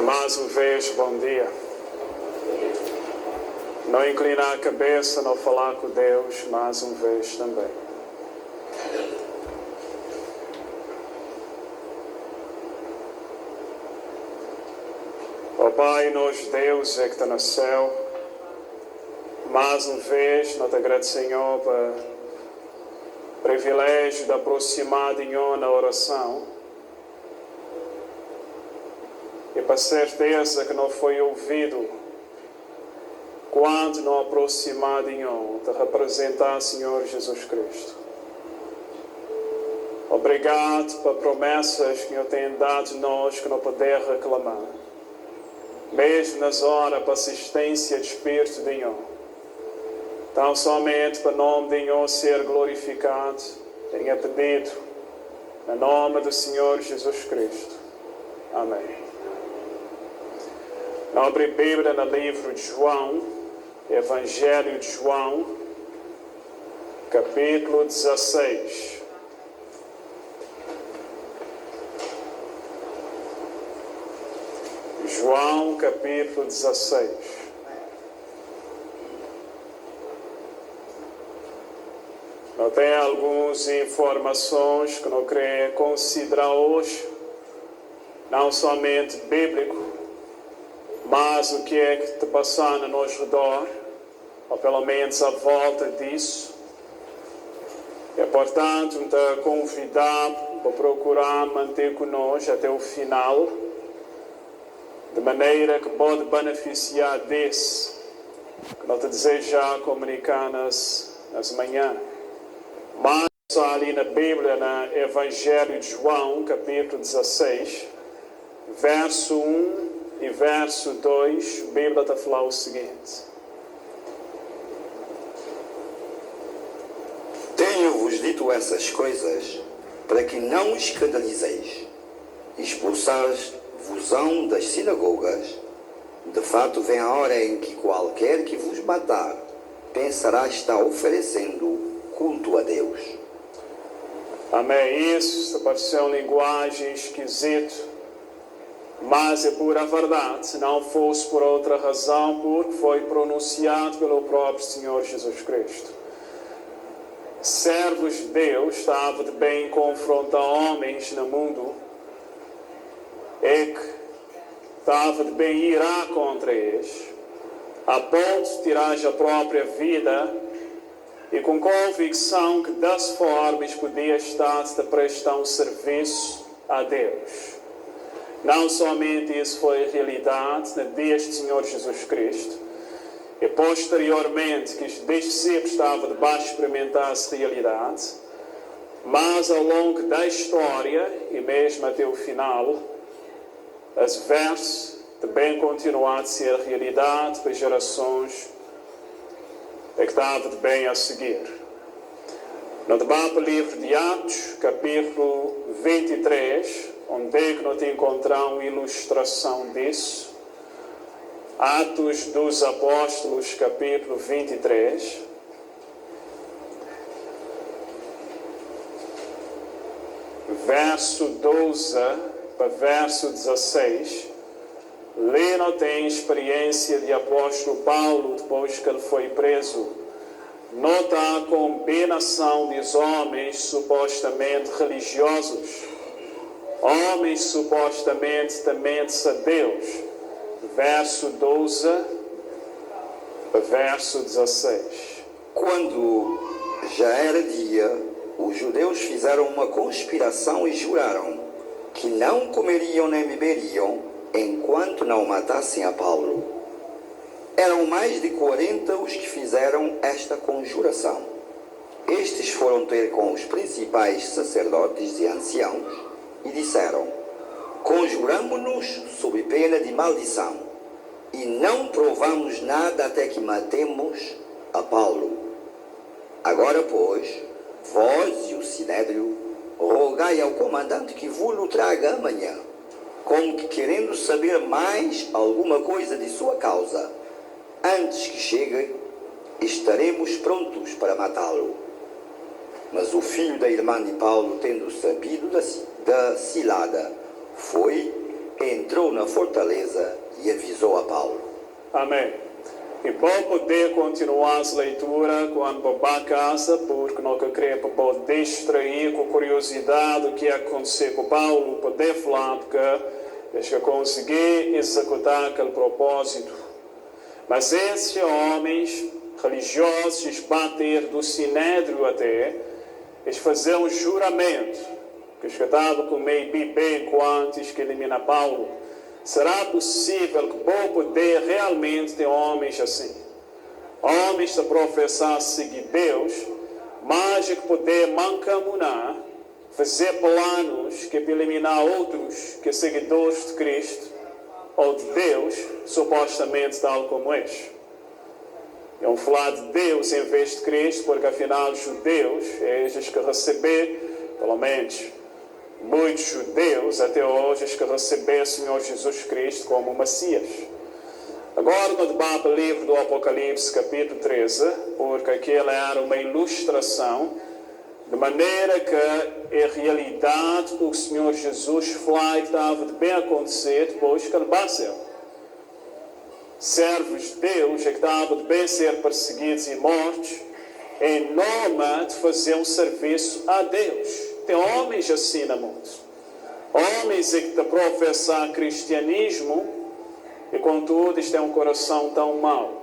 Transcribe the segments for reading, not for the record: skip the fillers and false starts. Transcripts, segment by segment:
Mais uma vez, bom dia. Não inclinar a cabeça, não falar com Deus, mais uma vez também. Ó Pai, nós Deus é que está no céu. Mais uma vez, nós te agradecemos, Senhor, pelo privilégio de aproximar de nós na oração. E para certeza que não foi ouvido quando não aproximar de nós, te representar, Senhor Jesus Cristo. Obrigado por promessas que o tem dado a nós que não podemos reclamar. Mesmo nas horas para assistência de Espírito de Deus. Tão somente para o nome de Deus ser glorificado, tenha pedido, no nome do Senhor Jesus Cristo. Amém. Abre a Bíblia no livro de João, Evangelho de João, capítulo 16. João, capítulo 16. Não tem algumas informações que não queria considerar hoje, não somente bíblico, mas o que é que está passando ao nosso redor, ou pelo menos à volta disso. É, portanto, te convidar para procurar manter conosco até o final, de maneira que pode beneficiar desse, que nós te desejar comunicar nas manhãs. Mas ali na Bíblia, no Evangelho de João, capítulo 16, verso 1 e verso 2, a Bíblia está a falar o seguinte: Tenho-vos dito essas coisas para que não escandalizeis. Expulsar-vos-ão das sinagogas. De fato, vem a hora em que qualquer que vos matar pensará estar oferecendo culto a Deus. Amém. Isso pode ser uma linguagem esquisita, mas é pura verdade. Se não fosse por outra razão, porque foi pronunciado pelo próprio Senhor Jesus Cristo. Servos de Deus estavam de bem confrontar homens no mundo e que estavam de bem irar contra eles, a ponto de tirar a própria vida, e com convicção que das formas podia estar a prestar um serviço a Deus. Não somente isso foi a realidade no dia do Senhor Jesus Cristo, e posteriormente que os discípulos estavam debaixo de experimentar essa realidade, mas ao longo da história, e mesmo até o final, as versos também continuam a ser a realidade para gerações que estavam de bem a seguir. No debate livro de Atos, capítulo 23, onde é que nós encontramos uma ilustração disso. Atos dos Apóstolos, capítulo 23. Verso 12 para verso 16. Lê não tem experiência de apóstolo Paulo depois que ele foi preso. Nota a combinação dos homens supostamente religiosos, homens supostamente tementes a Deus. Verso 12 a verso 16. Quando já era dia, os judeus fizeram uma conspiração e juraram que não comeriam nem beberiam enquanto não matassem a Paulo. Eram mais de 40 os que fizeram esta conjuração. Estes foram ter com os principais sacerdotes e anciãos e disseram: conjuramo-nos sob pena de maldição e não provamos nada até que matemos a Paulo. Agora, pois, vós e o sinédrio, rogai ao comandante que vos traga amanhã, como que querendo saber mais alguma coisa de sua causa. Antes que chegue, estaremos prontos para matá-lo. Mas o filho da irmã de Paulo, tendo sabido da cilada, entrou na fortaleza e avisou a Paulo. Amém. E para poder continuar a leitura quando vou para casa, porque não queria poder distrair com curiosidade o que aconteceu com Paulo, poder falar, porque acho que consegui executar aquele propósito. Mas esses homens religiosos bater do sinédrio até, eles faziam um juramento, que estava com meio bem antes que elimina Paulo. Será possível que vou poder realmente ter homens assim? Homens a professar seguir Deus, mas que poder mancamunar, fazer planos que eliminar outros que seguidores de Cristo ou de Deus, supostamente tal como este. É um falar de Deus em vez de Cristo, porque afinal os judeus, estes que receber, pelo menos muitos judeus até hoje, que receberam o Senhor Jesus Cristo como Messias. Agora, no debate livre do Apocalipse, capítulo 13, porque aquela era uma ilustração, de maneira que, em realidade, o Senhor Jesus falou que estava de bem acontecer depois que ele bateu. Servos de Deus é que estavam de bem ser perseguidos e mortos, em nome de fazer um serviço a Deus. Tem homens assim no mundo. Homens que te professam cristianismo e, contudo, têm um coração tão mau.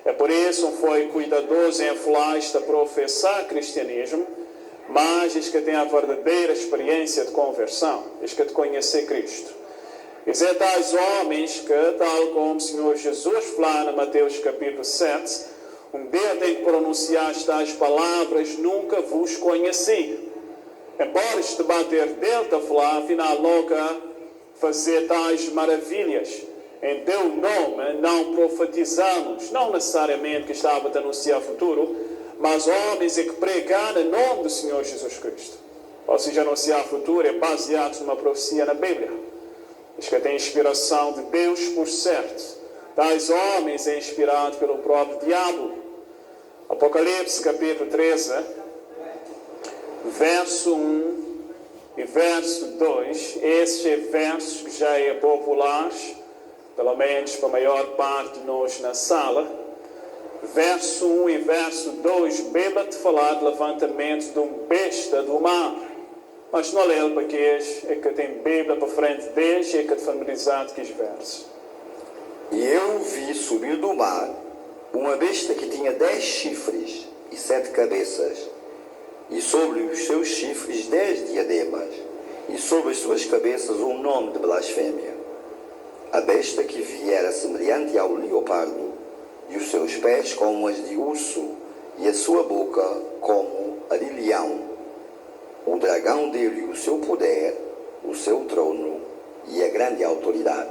É por isso que foi cuidadoso em falar de professar cristianismo, mas que têm a verdadeira experiência de conversão, que de conhecer Cristo. E são tais homens que, tal como o Senhor Jesus fala em Mateus capítulo 7, um dia tem que pronunciar estas palavras: nunca vos conheci. Embora este bater dele a falar, afinal nunca fazer tais maravilhas. Em teu nome não profetizamos, não necessariamente que estava a anunciar o futuro, mas homens que pregaram em nome do Senhor Jesus Cristo. Ou seja, anunciar o futuro é baseado numa profecia na Bíblia. Diz que tem inspiração de Deus por certo. Tais homens é inspirado pelo próprio diabo. Apocalipse capítulo 13, verso 1 e verso 2, estes versos que já é populares, pelo menos para a maior parte de nós na sala. Verso 1 e verso 2, Bíblia-te falar de levantamento de um besta do mar. Mas não é ele para que é que tem Bíblia para frente deles e é que é familiarizado com os versos. E eu vi subir do mar uma besta que tinha 10 chifres e 7 cabeças, e sobre os seus chifres 10 diademas, e sobre as suas cabeças um nome de blasfémia. A besta que vi era semelhante ao leopardo, e os seus pés como as de urso, e a sua boca como a de leão. O dragão deu-lhe o seu poder, o seu trono e a grande autoridade.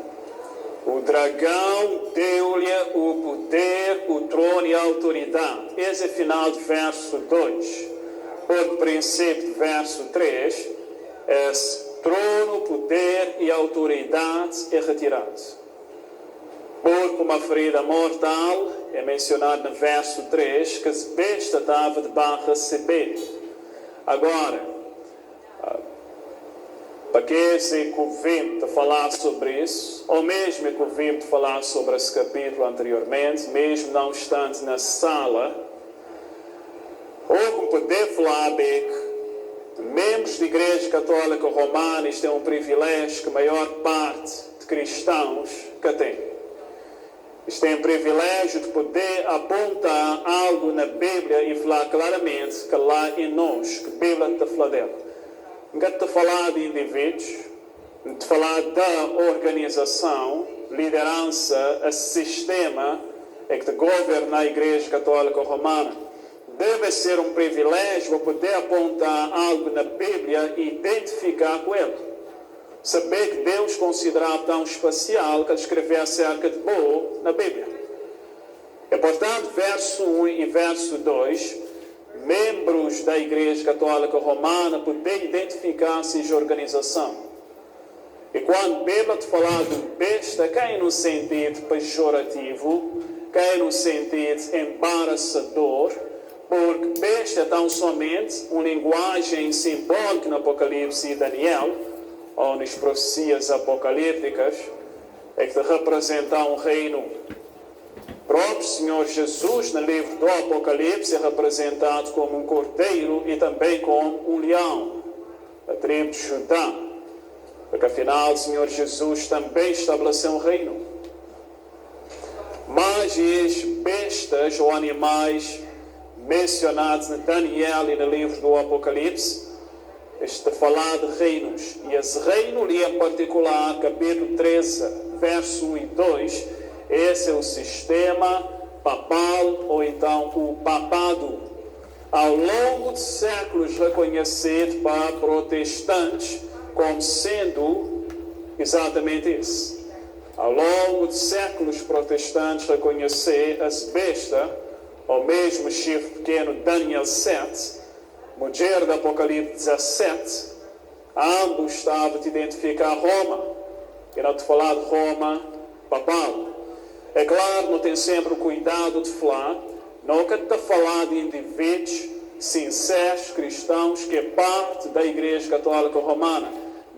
O dragão deu-lhe o poder, o trono e a autoridade. Esse é o final do verso 2. O princípio do verso 3 é trono, poder e autoridade é retirado. Porque uma ferida mortal é mencionado no verso 3 que a besta estava de barra receber. Agora, para que esse ouvimos de falar sobre isso, ou mesmo que ouvimos de falar sobre esse capítulo anteriormente, mesmo não estando na sala, ou com poder falar que membros da Igreja Católica Romana têm um privilégio que a maior parte de cristãos que tem. Eles têm o privilégio de poder apontar algo na Bíblia e falar claramente que lá em nós, que a Bíblia está falando dela. Não estou a falar de indivíduos, não estou a falar da organização, liderança, sistema que te governa a Igreja Católica Romana. Deve ser um privilégio poder apontar algo na Bíblia e identificar com ele. Saber que Deus considerava tão especial que ele escreveu acerca de Bo na Bíblia. E portanto, verso 1 e verso 2, membros da Igreja Católica Romana poder identificar-se em organização. E quando a Bíblia te falar de besta, cai no sentido pejorativo, cai no sentido embaraçador, porque besta é tão somente uma linguagem simbólica no Apocalipse e Daniel, ou nas profecias apocalípticas, é que representa um reino. O próprio Senhor Jesus, no livro do Apocalipse, é representado como um cordeiro e também como um leão, da tribo de Judá. Porque afinal o Senhor Jesus também estabeleceu um reino. Mas as bestas ou animais mencionados em Daniel e no livro do Apocalipse, está a falar de reinos. E esse reino ali em particular, capítulo 13, verso 1 e 2, esse é o sistema papal, ou então o papado. Ao longo de séculos reconhecido para protestantes como sendo exatamente isso. Ao longo de séculos protestantes reconhecer as bestas, ou mesmo chifre pequeno Daniel 7, mulher do Apocalipse 17, ambos estavam a identificar Roma. E não te falar de Roma papal. É claro, não tem sempre o cuidado de falar, nunca te falar de indivíduos sinceros, cristãos, que é parte da Igreja Católica Romana.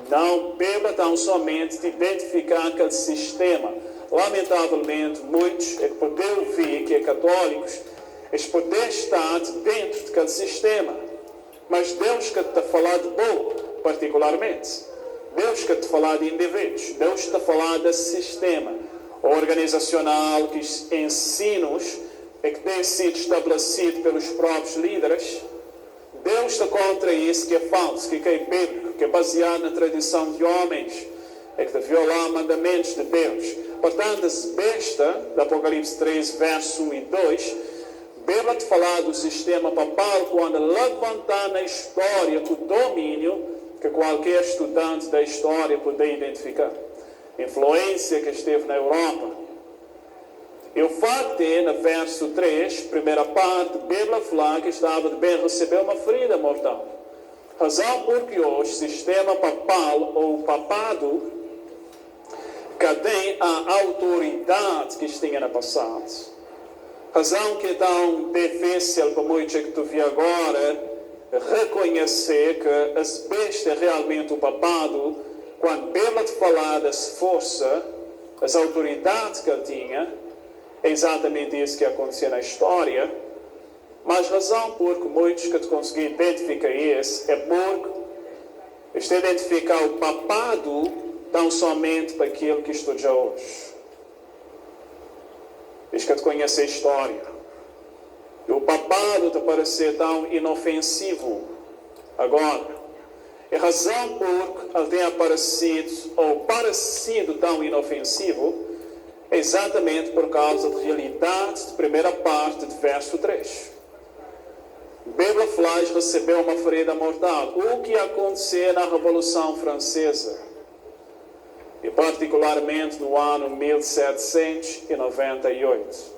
Não beba tão somente de identificar aquele sistema. Lamentavelmente, muitos é que podem ouvir que é católicos, eles podem estar dentro daquele sistema. Mas Deus quer te falar de bom, particularmente. Deus quer te falar de indivíduos. Deus está a falar desse sistema organizacional, que os ensinos é que tem sido estabelecido pelos próprios líderes. Deus está contra isso, que é falso, que é bíblico, que é baseado na tradição de homens, é que está a violar mandamentos de Deus. Portanto, esse besta, do Apocalipse 13, verso 1 e 2, Bíblia-te falar do sistema papal quando levantar na história o domínio que qualquer estudante da história pode identificar. Influência que esteve na Europa. E o facto é, no verso 3, primeira parte, a Bíblia fala que estava de bem receber uma ferida mortal. Razão porque hoje o sistema papal ou papado cadê a autoridade que tinha no passado. Razão que é tão difícil para muitos que tu vê agora reconhecer que as bestas é realmente o papado, quando a Bíblia te falar das forças, as autoridades que ele tinha, é exatamente isso que aconteceu na história. Mas razão porque muitos que te conseguem identificar isso é porque está a identificar o papado tão somente para aquilo que estuda hoje. Diz que te conhece a história. E o papado te parece tão inofensivo agora. E a razão por ele tem aparecido ou parecido tão inofensivo é exatamente por causa da realidade de primeira parte do verso 3. Bíblia Flage recebeu uma ferida mortal. O que aconteceu na Revolução Francesa? E particularmente no ano 1798.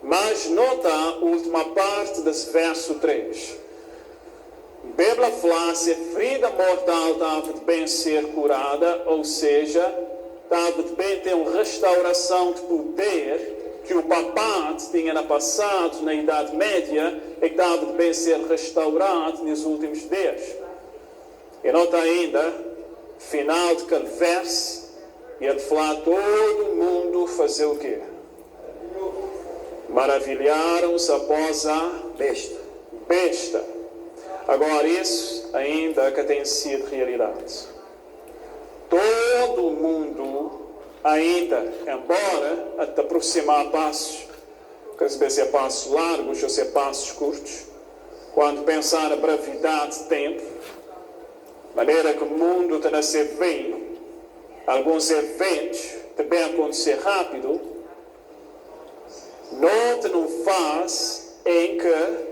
Mas nota a última parte desse verso 3. Bíblia fala se a ferida mortal estava de bem ser curada, ou seja, estava de bem ter uma restauração de poder que o papado tinha no passado, na Idade Média, e que estava de bem ser restaurado nos últimos dias. E nota ainda, final de cada verso, e ele fala todo mundo fazer o quê? Maravilharam-se após a besta. Agora isso ainda que tem sido realidade. Todo mundo ainda, embora te aproximar a passos, que às vezes é passos largos ou ser passos curtos, quando pensar na brevidade de tempo, maneira que o mundo está a ser bem, alguns eventos também acontecer rápido, não faz em que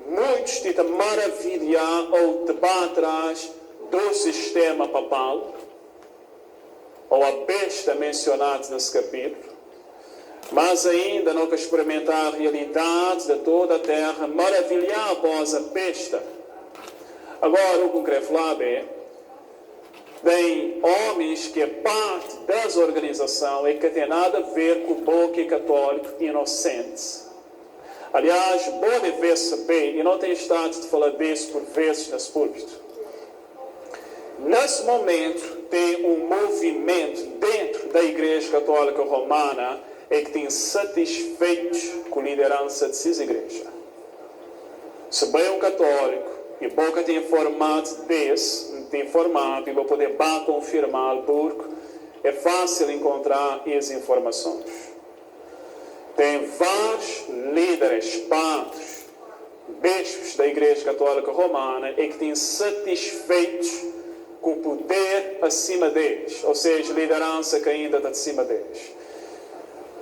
muitos te maravilhar ou te para atrás do sistema papal, ou a besta mencionada nesse capítulo, mas ainda não quer experimentar a realidade de toda a terra, maravilhar após a besta. Agora, o que eu quero falar é, tem homens que é parte das organizações e que tem nada a ver com o boque católico inocente. Aliás, pode ver saber, e não tem estado de falar disso por vezes nesse púlpito. Nesse momento, tem um movimento dentro da Igreja Católica Romana é que tem satisfeitos com a liderança de sua igreja. Se bem um católico e boca tem informado tem informado e vai poder confirmar porque é fácil encontrar as informações. Tem vários líderes, padres, bispos da Igreja Católica Romana e que têm satisfeitos com o poder acima deles, ou seja, liderança que ainda está acima deles.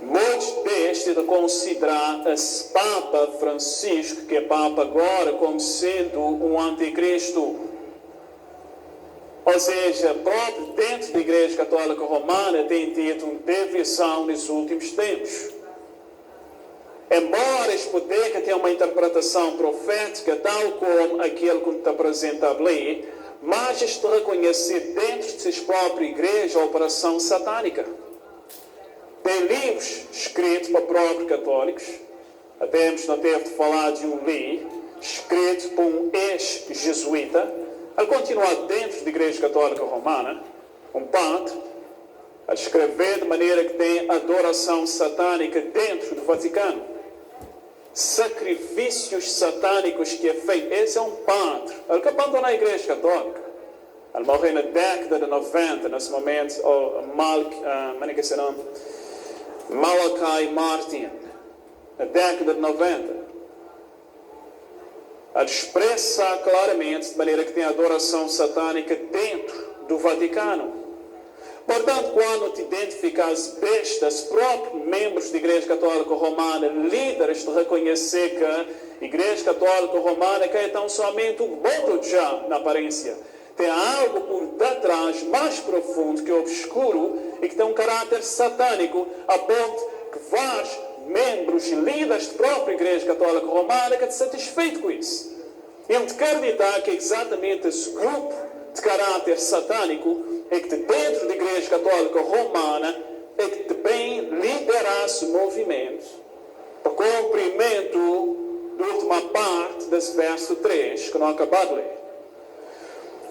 Muitos destes de considerar esse Papa Francisco, que é Papa agora, como sendo um anticristo. Ou seja, próprio dentro da Igreja Católica Romana tem tido uma divisão nos últimos tempos. Embora este poder que tem uma interpretação profética, tal como aquele que está apresentado ali, mas este reconhecer dentro de sua própria igreja a operação satânica. Tem livros escritos para próprios católicos, até não teve de falar de um livro, escrito por um ex-jesuíta, a continuar dentro da Igreja Católica Romana, um padre, a escrever de maneira que tem adoração satânica dentro do Vaticano. Sacrifícios satânicos que é feito. Esse é um padre. Ele que abandonou a Igreja Católica. Ele morreu na década de 90, nesse momento, Malachi Martin, na década de 90. Ele expressa claramente, de maneira que tem adoração satânica dentro do Vaticano. Portanto, quando te identificas bestas, próprios membros da Igreja Católica Romana, líderes de reconhecer que a Igreja Católica Romana é tão somente um boto já na aparência. Tem algo por detrás mais profundo que é obscuro e que tem um caráter satânico, a ponto que vários membros e líderes da própria Igreja Católica Romana que estão satisfeitos com isso. E eu te quero acreditar que é exatamente esse grupo de caráter satânico é que dentro da Igreja Católica Romana é que também liderasse o movimento para cumprimento da última parte desse verso 3 que não acabado de ler.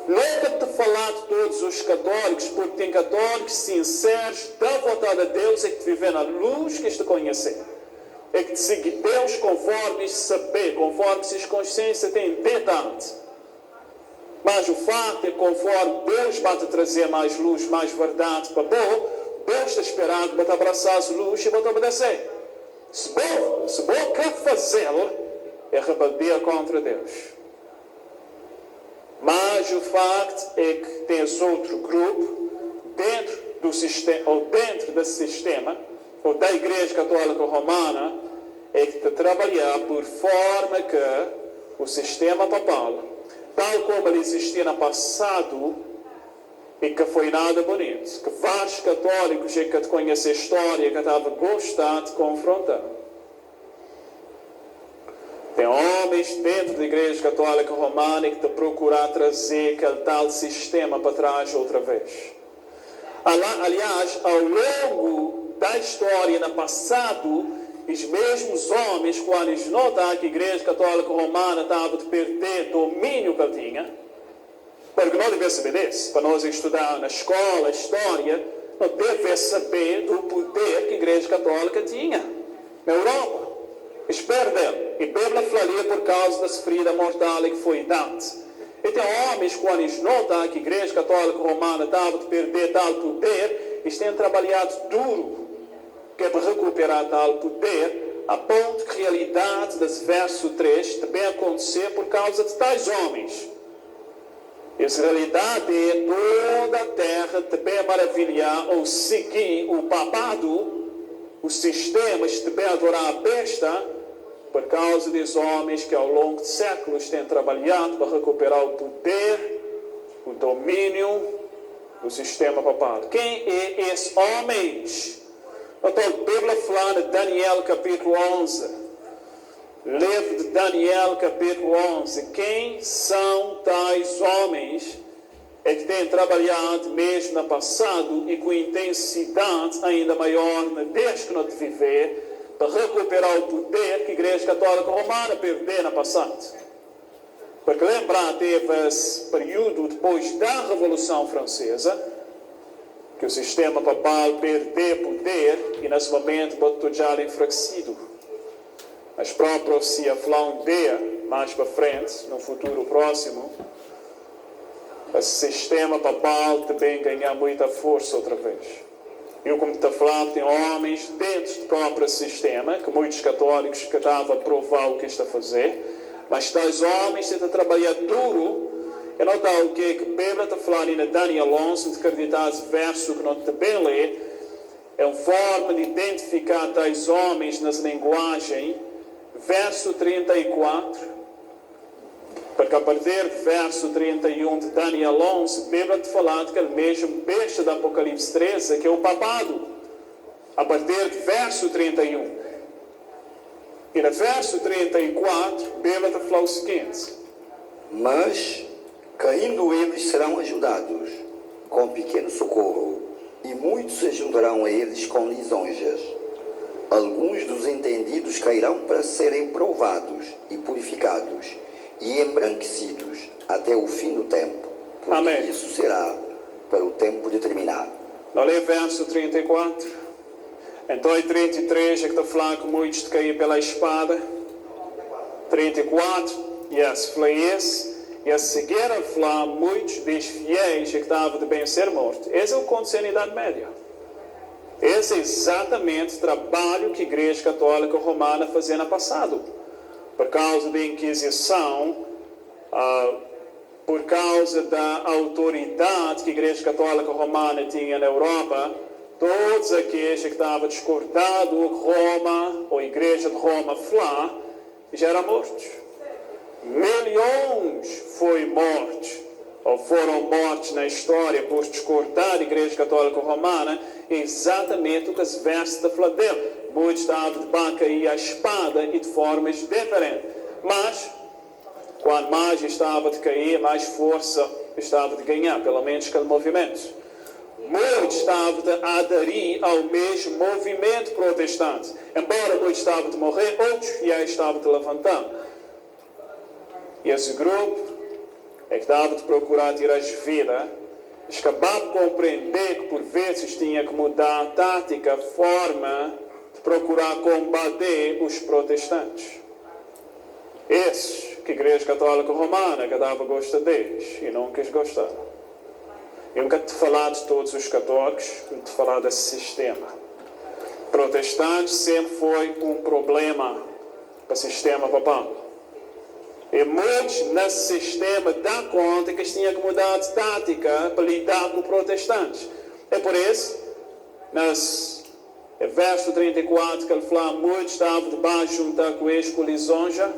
Nunca te falar de todos os católicos, porque tem católicos sinceros da vontade de Deus é que te viver na luz que te conhecer. É que te seguir Deus conforme saber, conforme se consciência tem detalhes. Mas o fato é que conforme Deus vai te trazer mais luz, mais verdade para bom, Deus está esperando para te abraçar a luz e para te obedecer. Se bom quer fazê-lo, é rebeldia contra Deus. Mas o facto é que tens outro grupo dentro do sistema, ou dentro desse sistema, ou da Igreja Católica Romana, é que te trabalhar por forma que o sistema papal, tal como ele existia no passado, e que foi nada bonito, que vários católicos que te conhecem a história, que estavam gostando de confrontar. Tem homens dentro da Igreja Católica Romana que te procurar trazer aquele tal sistema para trás outra vez. Aliás, ao longo da história, no passado, os mesmos homens, quando eles notaram que a Igreja Católica Romana estava a perder o domínio que ele tinha, porque não devia saber disso, para nós estudar na escola, história, não devia saber do poder que a Igreja Católica tinha na Europa. Espera dele. E Bíblia falaria por causa da ferida mortal que foi dada. E tem homens, quando eles notam que a Igreja Católica Romana estava a perder tal poder, eles têm trabalhado duro que é para recuperar tal poder, a ponto que a realidade desse verso 3 também acontecer por causa de tais homens. Essa realidade é toda a terra também maravilhar ou seguir o papado, os sistemas também adorar a besta, por causa dos homens que ao longo de séculos têm trabalhado para recuperar o poder, o domínio do sistema papal. Quem é esses homens? Então, a Bíblia fala de Daniel capítulo 11. Livro de Daniel capítulo 11. Quem são tais homens é que têm trabalhado mesmo no passado e com intensidade ainda maior desde que não te viver, para recuperar o poder que a Igreja Católica Romana perdeu no passado. Porque lembrar, teve esse período depois da Revolução Francesa, que o sistema papal perdeu poder e nesse momento botou já enfraquecido. Mas a própria profecia fala um dia, mais para frente, no futuro próximo, o sistema papal também ganha muita força outra vez. Eu, como te falava, tem homens dentro do próprio sistema, que muitos católicos que estavam a provar o que está a fazer, mas tais homens estão a trabalhar duro. E não está o que a Bíblia está falando em Daniel 11, de acreditar esse verso que não também lê, é uma forma de identificar tais homens nessa linguagem. Verso 34, porque a partir do verso 31 de Daniel 11, a Bíblia está falando que é o mesmo besta do Apocalipse 13, que é o papado. A partir do verso 31. E no verso 34, a Bíblia está falando o seguinte: Mas, caindo eles, serão ajudados com pequeno socorro, e muitos se juntarão a eles com lisonjas. Alguns dos entendidos cairão para serem provados e purificados e embranquecidos até o fim do tempo, porque Amém. Isso será para o tempo determinado. Não lê verso 34? Então em 33 é que está falando que muitos caíram pela espada. 34, falei esse. E a seguir a falar muitos dos fiéis que estavam de bem ser mortos. Esse é o acontecendo na Idade Média. Esse é exatamente o trabalho que a Igreja Católica Romana fazia no passado. Por causa da Inquisição, por causa da autoridade que a Igreja Católica Romana tinha na Europa, todos aqueles que estavam discordando Roma, ou a Igreja de Roma, já eram mortos. Milhões foram mortos na história por discordar da Igreja Católica Romana, exatamente o que os versos da fala dele. Muitos estavam de banca e a espada e de formas diferentes. Mas, quando mais estava de cair, mais força estava de ganhar, pelo menos aquele movimento. Muitos estavam de aderir ao mesmo movimento protestante. Embora muitos estavam de morrer, outros já estavam de levantar. E esse grupo é que estava de procurar tirar as vidas, acabar de compreender que por vezes tinha que mudar a tática, a forma de procurar combater os protestantes. Esses que a Igreja Católica Romana dava gosto deles e não quis gostar. Eu nunca te falar de todos os católicos, te falar desse sistema. Protestantes sempre foi um problema para o sistema papal. E muitos nesse sistema dão conta que eles tinham que mudar de tática para lidar com protestantes. É por isso, nesse verso 34, que ele fala, muitos estavam debaixo juntar com eles com lisonja.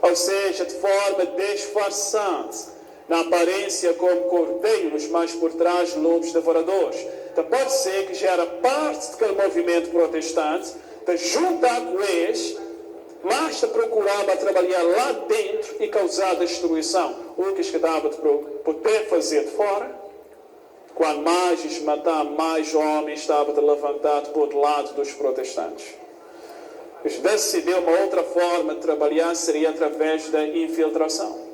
Ou seja, de forma disfarçada, na aparência como cordeiros, mas por trás lobos devoradores. Então pode ser que já era parte daquele movimento protestante, de juntar com eles, mas se procurava trabalhar lá dentro e causar destruição. O que dava de poder fazer de fora, quando mais matar, mais homens estava de levantar por lado dos protestantes. Eles decidiram uma outra forma de trabalhar, seria através da infiltração.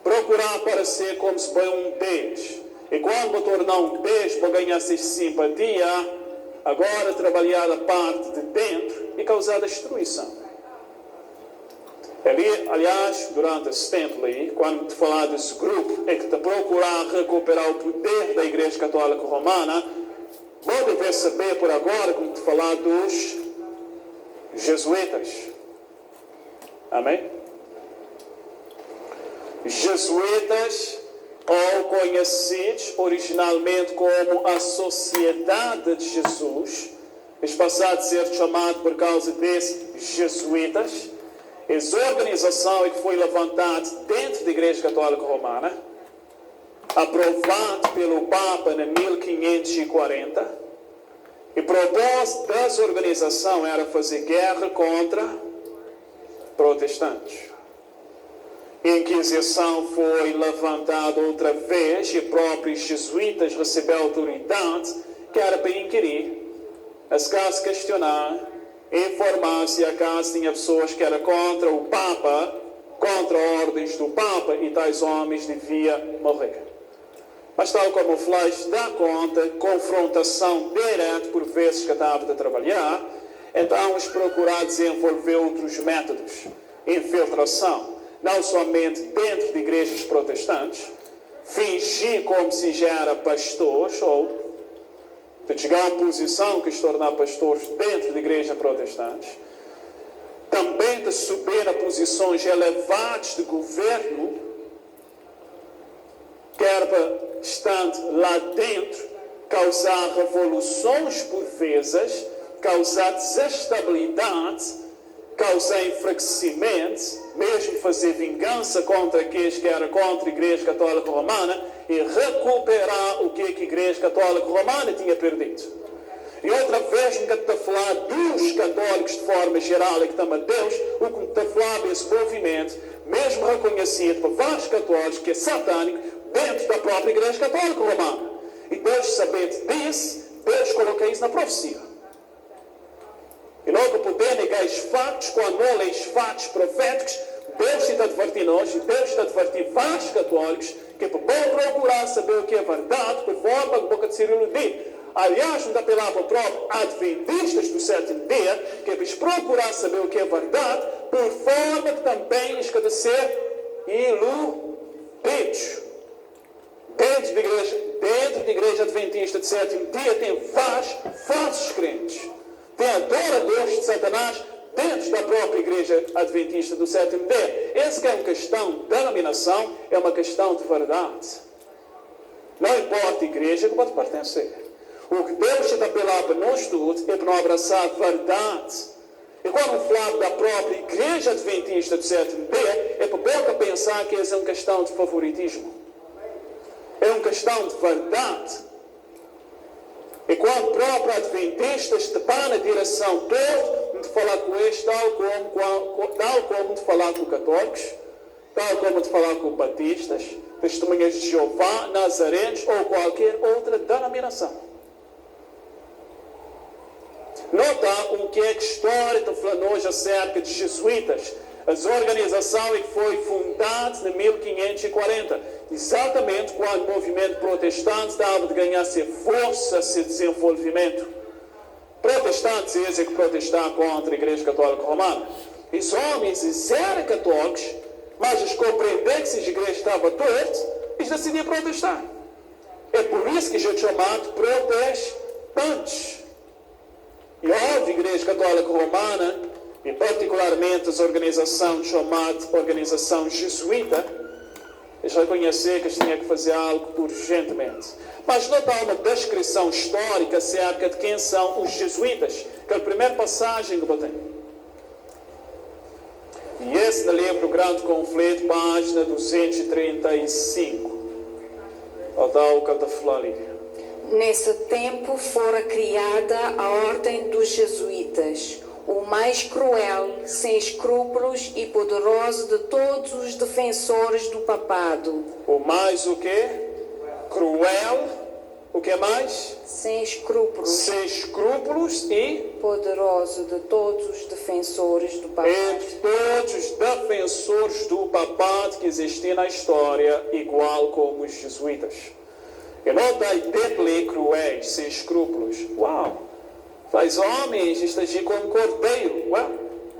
Procurar parecer como se foi um deles. E quando tornar um deles para ganhar simpatia, agora trabalhar a parte de dentro e causar destruição. Aliás, durante esse tempo aí, quando te falar desse grupo, é que te procurar recuperar o poder da Igreja Católica Romana, pode perceber por agora, como te falar dos jesuítas. Amém? Jesuítas, ou conhecidos originalmente como a Sociedade de Jesus, eles passaram a ser chamados por causa desses jesuítas. Essa organização é que foi levantada dentro da Igreja Católica Romana, aprovada pelo Papa em 1540. E o propósito dessa organização era fazer guerra contra protestantes. A Inquisição foi levantada outra vez e próprios jesuítas receberam autoridade que era para inquirir, as casos questionar, informar se acaso tinha pessoas que eram contra o Papa, contra ordens do Papa, e tais homens deviam morrer. Mas tal como o Flash dá conta, confrontação direta por vezes que estava a trabalhar, então vamos procurar desenvolver outros métodos. Infiltração, não somente dentro de igrejas protestantes, fingir como se já era pastores, ou de chegar a uma posição que se tornar pastores dentro de igrejas protestantes, também de subir a posições elevadas de governo, quer para estando lá dentro, causar revoluções por vezes, causar desestabilidade, causar enfraquecimento, mesmo fazer vingança contra aqueles que eram contra a Igreja Católica Romana e recuperar o que a Igreja Católica Romana tinha perdido. E outra vez, nunca está a falar dos católicos de forma geral, e que também Deus, o que está a falar desse movimento, mesmo reconhecido por vários católicos, que é satânico, dentro da própria Igreja Católica Romana. E Deus, sabendo disso, Deus coloca isso na profecia. E logo poder negar os fatos, quando não lê os fatos proféticos, Deus está advertindo hoje, Deus está advertindo vários católicos, que por procurar saber o que é verdade, por forma que boca de ser iludido. Aliás, não dá pela própria adventistas do sétimo dia, que é para procurar saber o que é verdade, por forma que também está de ser iludidos. Dentro da igreja adventista de sétimo dia tem vários falsos crentes. Tem adoradores de Satanás dentro da própria igreja adventista do sétimo dia. Essa que é uma questão de denominação, é uma questão de verdade. Não importa a igreja que pode pertencer. O que Deus está a apelar para nós todos é para não abraçar a verdade. E quando falamos da própria igreja adventista do sétimo dia, é para pouco pensar que essa é uma questão de favoritismo. É uma questão de verdade. E quando o próprio adventista está na direção toda de falar com este, tal como de falar com católicos, tal como de falar com batistas, testemunhas de Jeová, nazarenos ou qualquer outra denominação. Nota o que é que a história está falando hoje acerca de jesuítas. A organização que foi fundada em 1540, exatamente quando o movimento protestante estava de ganhar sua força, seu desenvolvimento. Protestantes, eles é que protestaram contra a Igreja Católica Romana. E os homens eram católicos, mas eles compreenderam que essa igreja estava torta, eles decidiram protestar. É por isso que é chamado protestantes. E óbvio, a Igreja Católica Romana, e particularmente as organizações chamadas Organização Jesuíta, eles reconheceram que eles tinham que fazer algo urgentemente. Mas não há uma descrição histórica acerca de quem são os jesuítas, que é a primeira passagem que eu tenho. E esse no livro Grande Conflito, página 235. Olha o que ele está falando ali. Nesse tempo fora criada a ordem dos jesuítas, o mais cruel, sem escrúpulos e poderoso de todos os defensores do papado. O mais o quê? Cruel. O que mais? Sem escrúpulos. Sem escrúpulos e poderoso de todos os defensores do papado. Entre todos os defensores do papado que existem na história, igual como os jesuítas. E não está aí cruéis, sem escrúpulos. Uau! Faz homens está agir como cordeiro. Uau!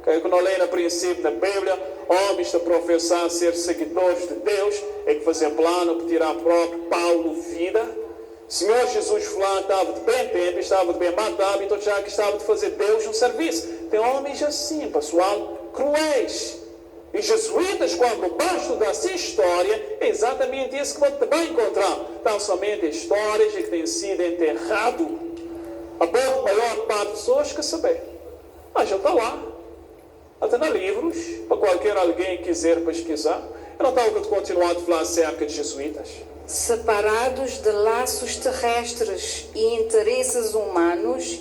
Que não lê no princípio da Bíblia, homens a professar ser seguidores de Deus, é que fazer plano para tirar próprio Paulo vida. Senhor Jesus falando, estava de bem tempo, estava de bem matado, então já que estava de fazer Deus um serviço. Tem homens assim, pessoal, cruéis. E jesuítas, quando vai estudar essa história, é exatamente isso que você vai encontrar. Não somente histórias que têm sido enterradas. A maior parte das pessoas quer saber. Mas já está lá. Até nos livros, para qualquer alguém que quiser pesquisar. Eu não estava a continuar a falar acerca de jesuítas. Separados de laços terrestres e interesses humanos,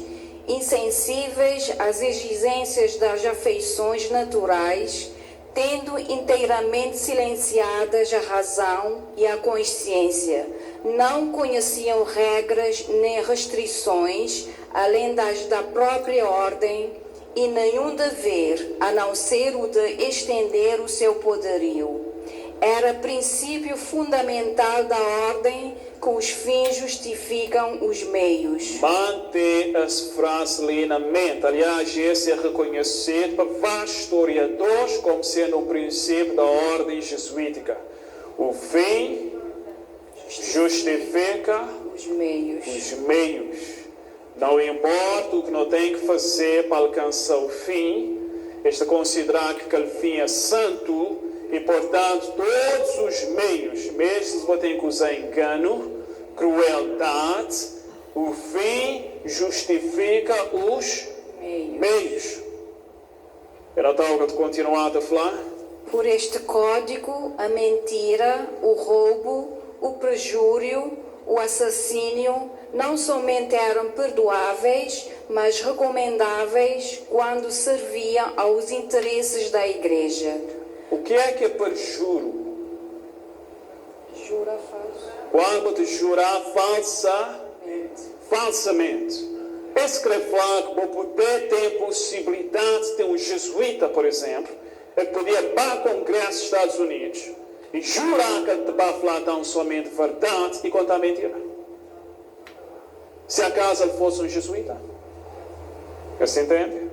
insensíveis às exigências das afeições naturais, tendo inteiramente silenciadas a razão e a consciência, não conheciam regras nem restrições, além das da própria ordem, e nenhum dever, a não ser o de estender o seu poderio. era princípio fundamental da ordem que os fins justificam os meios. Manter essa frase ali na mente. Aliás, esse é reconhecido por vários historiadores como sendo um princípio da ordem jesuítica. O fim justifica Os meios. os meios. Não importa o que não tem que fazer para alcançar o fim, este considerar que aquele fim é santo e, portanto, todos os meios, mesmo se você tem que usar engano, crueldade, o fim justifica os meios. Era tal que eu continuava a falar? Por este código, a mentira, o roubo, o perjúrio, o assassínio não somente eram perdoáveis, mas recomendáveis quando serviam aos interesses da Igreja. O que é perjuro? Jura falso. Quando te jurar falsamente. Esse que falar que vou poder ter possibilidade de ter um jesuíta, por exemplo, que podia ir para o Congresso dos Estados Unidos e jurar que ele vai falar tão somente verdade e contar mentira. Se acaso ele fosse um jesuíta. Você entende?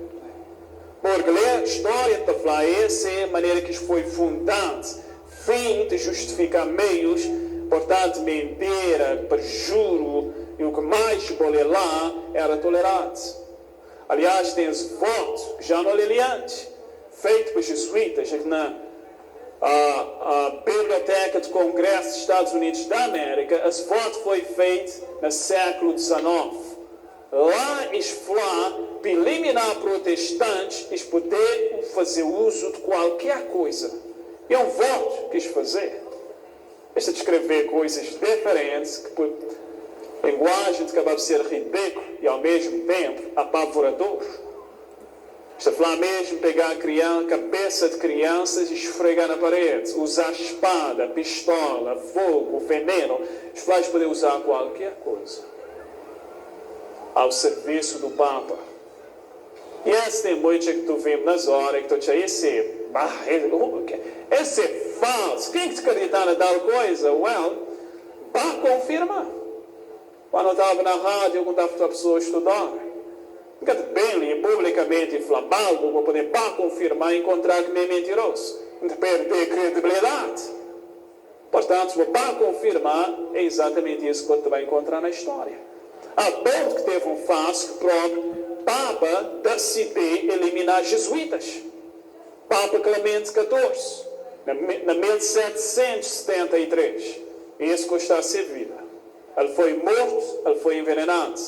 Porque a história de falar, essa é a maneira que isto foi fundado. Fim de justificar meios, portanto, mentira, perjuro e o que mais bolé lá era tolerado. Aliás, tem esse voto, já no Liliante, feito por jesuítas, aqui na Biblioteca do Congresso dos Estados Unidos da América. Esse voto foi feito no século XIX. Lá, para eliminar protestantes, eles poder fazer uso de qualquer coisa. É um voto que quis fazer. Este descrever coisas diferentes, que por linguagem acaba de ser ridículo e ao mesmo tempo apavorador. Está a falar mesmo pegar a cabeça de crianças e esfregar na parede, usar espada, pistola, fogo, veneno. Os pais podem usar qualquer coisa ao serviço do Papa. E esse tem muitos que tu vês nas horas que tu dizes, esse é falso. Quem que te acreditar na tal coisa? Para confirmar. Quando eu estava na rádio, eu estava a pessoa a estudar. Nunca bem ali, publicamente inflamado, para poder para confirmar e encontrar que nem mentiroso. Não perder credibilidade. Portanto, para confirmar, é exatamente isso que você vai encontrar na história. A ponto que teve um fato que próprio Papa decidiu eliminar jesuítas. Papa Clemente XIV, na 1773. E isso custou a sua vida. Ele foi morto, ele foi envenenado.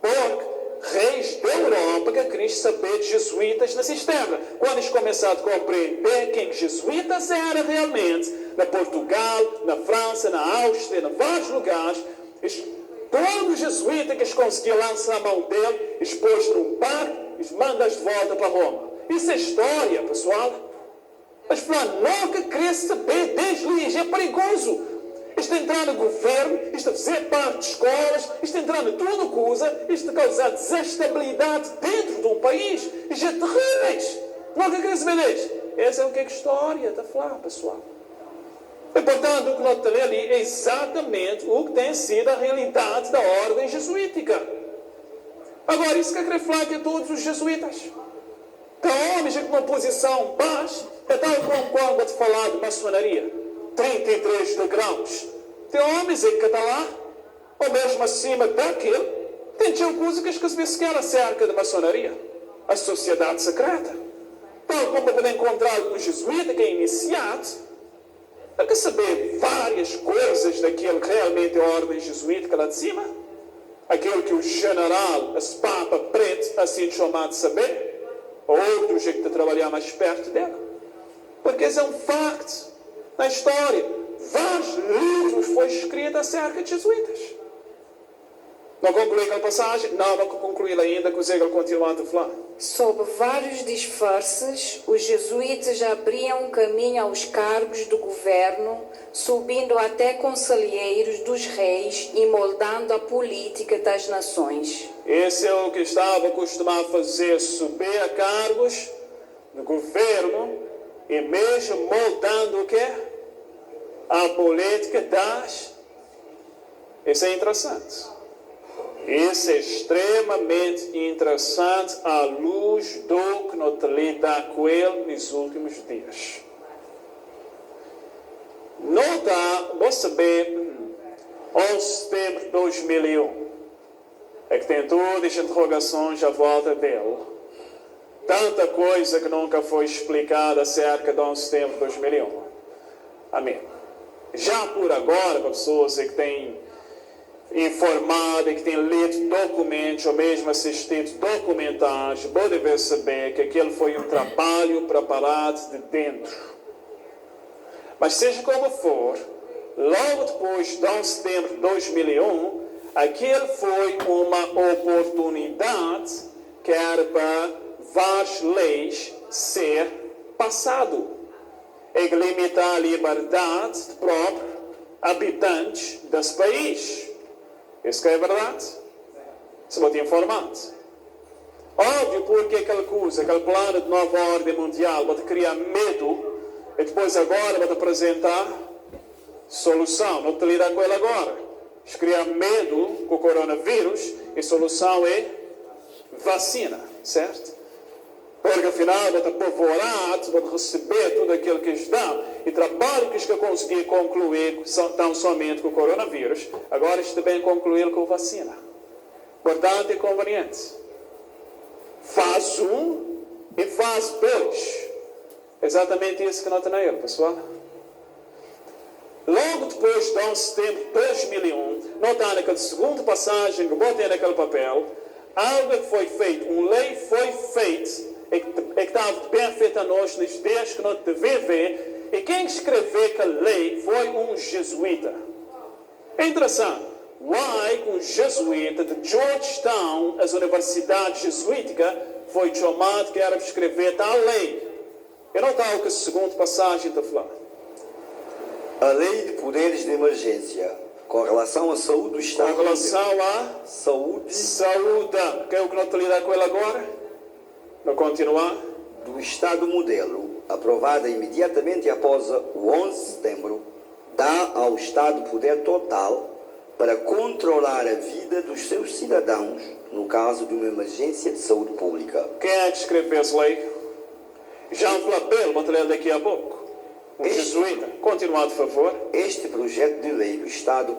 Porque reis da Europa que queriam saber de jesuítas na cisterna. Quando eles começaram a compreender quem jesuítas eram realmente, na Portugal, na França, na Áustria, em vários lugares, todo jesuíta que eles conseguiam lançar a mão dele, eles pôs num barco e mandam de volta para Roma. Isso é história, pessoal. Mas falam, nunca queria saber desde Luís, é perigoso. Isto entrar no governo, isto fazer parte de escolas, isto entrar em tudo que usa, isto causar desestabilidade dentro de um país. Isto é terríveis. Nunca queria saber disto. Esse é o que a história está a falar, pessoal. E, portanto, o que nós temos ali é exatamente o que tem sido a realidade da ordem jesuítica. Agora, isso que eu quero falar que é todos os jesuítas. Tem homens que numa posição baixa, é tal como quando eu te falar de maçonaria. 33 degraus. Tem homens que estão lá, ou mesmo acima daquele, tem músicas que se vê sequer acerca da maçonaria. A sociedade secreta. Tal como podem encontrar um jesuíta que é iniciado, tem que saber várias coisas daquilo que realmente é a ordem jesuítica lá de cima. Aquilo que o general, esse Papa preto, assim chamado de saber. Outros que estão a trabalhar mais perto dele. Porque isso é um facto na história. Vários livros foram escritos acerca de jesuítas. Não concluí aquela passagem? Não concluí ainda, que o Zé continua a falar. Sob vários disfarces, os jesuítas abriam um caminho aos cargos do governo, subindo até conselheiros dos reis e moldando a política das nações. Esse é o que estava acostumado a fazer, subir a cargos do governo e mesmo moldando o quê? a política das... Isso é interessante. Isso é extremamente interessante à luz do que nós lidamos com ele nos últimos dias. Não dá, vou saber, 11 de setembro de 2001, é que tem todas as interrogações à volta dele. Tanta coisa que nunca foi explicada acerca de 11 de setembro de 2001. Amém. Já por agora, para pessoas que têm informado e que têm lido documentos ou mesmo assistido documentários, podem saber que aquele foi um trabalho preparado de dentro. Mas seja como for, logo depois de 11 de setembro de 2001, aquele foi uma oportunidade que era para várias leis ser passado. E limitar a liberdade de próprios habitantes desse país. Isso que é verdade? Se vou te informar. Óbvio, porque aquela coisa, aquele plano de nova ordem mundial, vai criar medo, e depois agora vai apresentar solução. Não te lidar com ele agora. Se criar medo com o coronavírus, a solução é vacina, certo? Porque afinal vai apavorado, vai receber tudo aquilo que eles dão. E trabalho que eles conseguir concluir tão somente com o coronavírus, agora eles também concluíram com a vacina. Portanto, é conveniente. Faz um e faz dois. Exatamente isso que nota na ele, pessoal. Logo depois de 11 de setembro de 2001, nota naquela segunda passagem que botei naquele papel, algo que foi feito, uma lei foi feita, e que estava bem feita a nós nos dias que nós devemos ver, e quem escreveu aquela lei foi um jesuíta. É interessante. Why um jesuíta de Georgetown, as universidades jesuíticas, foi chamado que era para escrever tal lei. E não está o que a segunda passagem está falando. A lei de poderes de emergência com relação à saúde do Estado. Com relação à saúde. Que é o que nós estamos a lidar com ele agora? Não continuar? Do Estado modelo, aprovada imediatamente após o 11 de setembro, dá ao Estado poder total para controlar a vida dos seus cidadãos no caso de uma emergência de saúde pública. Quem é que escreveu essa lei? Jean Flapel, vou ler daqui a pouco. Um jesuíta. Continuar, por favor. Este projeto de lei do Estado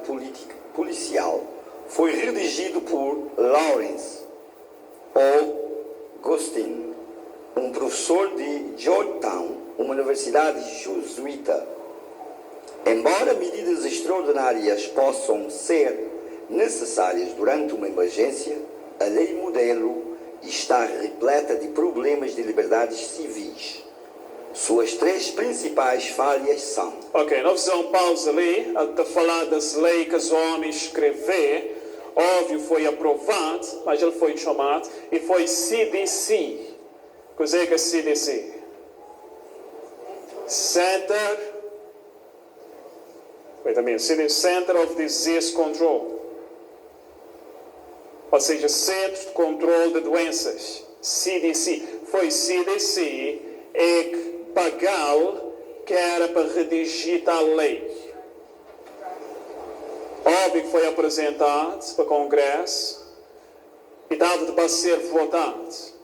policial foi redigido por Lawrence Augustine, um professor de Georgetown, uma universidade jesuíta. Embora medidas extraordinárias possam ser necessárias durante uma emergência, a lei modelo está repleta de problemas de liberdades civis. Suas três principais falhas são... Ok, nós fizemos pausa ali, a falar das leis que os homens escrever. Óbvio, foi aprovado, mas ele foi chamado, e foi CDC. O que é CDC? Center of Disease Control. Ou seja, Centro de Controle de Doenças. CDC. Foi CDC que pagou que era para redigir a lei. Óbvio que foi apresentado para o Congresso e estava para ser votado.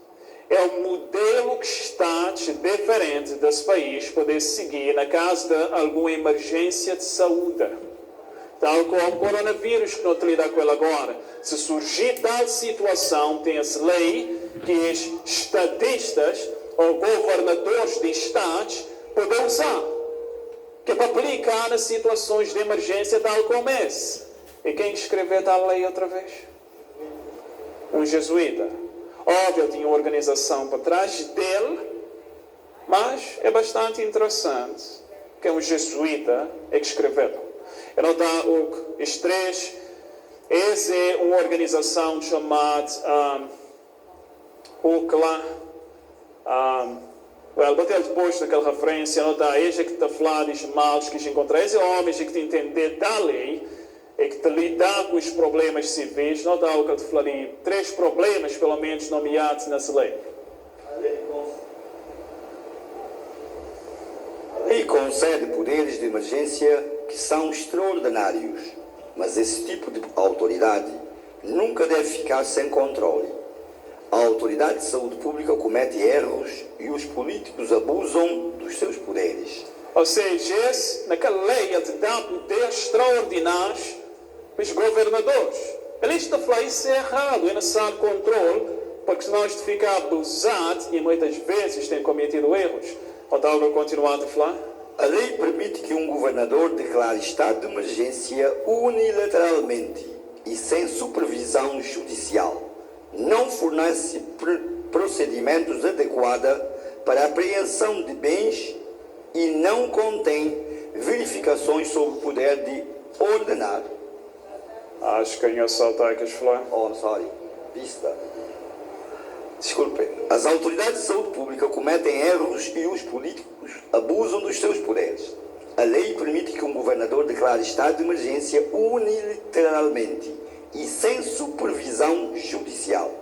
É um modelo que está diferente desse país poder seguir na caso de alguma emergência de saúde. Tal como o coronavírus que não te lida com ele agora. Se surgir tal situação, tem essa lei que os estadistas ou governadores de estados podem usar, que é para aplicar nas situações de emergência tal como esse. E quem escreveu tal lei outra vez? Um jesuíta. Óbvio, tinha uma organização por trás dele, mas é bastante interessante que é um jesuíta que escreveu. Eu não dá os três. Essa é uma organização chamada botei depois daquela referência, não dá, é que está a falar dos males que encontra, esse homens que te entender da lei, é que te lidar com os problemas civis, não dá o que eu te falei, 3 problemas, pelo menos, nomeados nessa lei. A lei concede poderes de emergência que são extraordinários, mas esse tipo de autoridade nunca deve ficar sem controle. A autoridade de saúde pública comete erros e os políticos abusam dos seus poderes. Ou seja, naquela lei ele dá poderes extraordinários para os governadores. Ele está a falar isso é errado, é necessário controle, porque senão isto fica abusado e muitas vezes tem cometido erros. Ou está algo continuando a falar? A lei permite que um governador declare estado de emergência unilateralmente e sem supervisão judicial. Não fornece procedimentos adequados para a apreensão de bens e não contém verificações sobre o poder de ordenar. Acho que eu só está aqui a falar. Oh, sorry. Vista. Desculpe. As autoridades de saúde pública cometem erros e os políticos abusam dos seus poderes. A lei permite que um governador declare estado de emergência unilateralmente e sem supervisão judicial.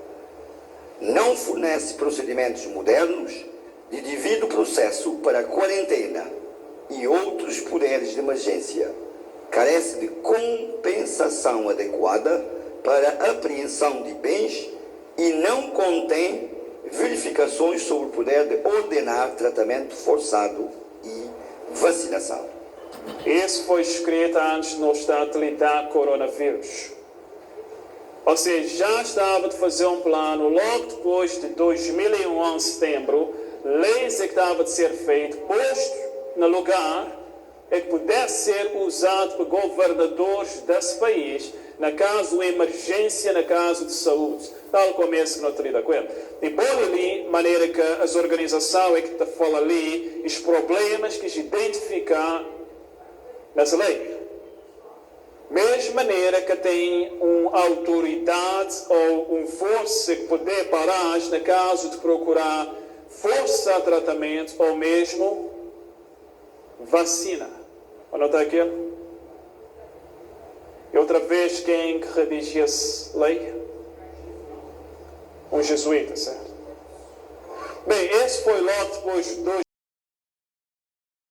Não fornece procedimentos modernos de devido processo para quarentena e outros poderes de emergência. Carece de compensação adequada para apreensão de bens e não contém verificações sobre o poder de ordenar tratamento forçado e vacinação. Isso foi escrito antes de nós estar a lidar com o coronavírus. Ou seja, já estava de fazer um plano logo depois de 2001, em setembro, leis é que estava de ser feito, posto no lugar é que pudesse ser usado por governadores desse país, na caso de emergência, na caso de saúde. Tal como esse que não te lida com ele. E por ali, maneira que as organizações é que te falam ali, os problemas que se identificam nessa lei. Mesma maneira que tem uma autoridade ou força que poder parar no caso de procurar força a tratamento ou mesmo vacina. Anota aquilo. E outra vez, quem redigiu essa lei? Um jesuíta, certo? Bem, esse foi logo depois de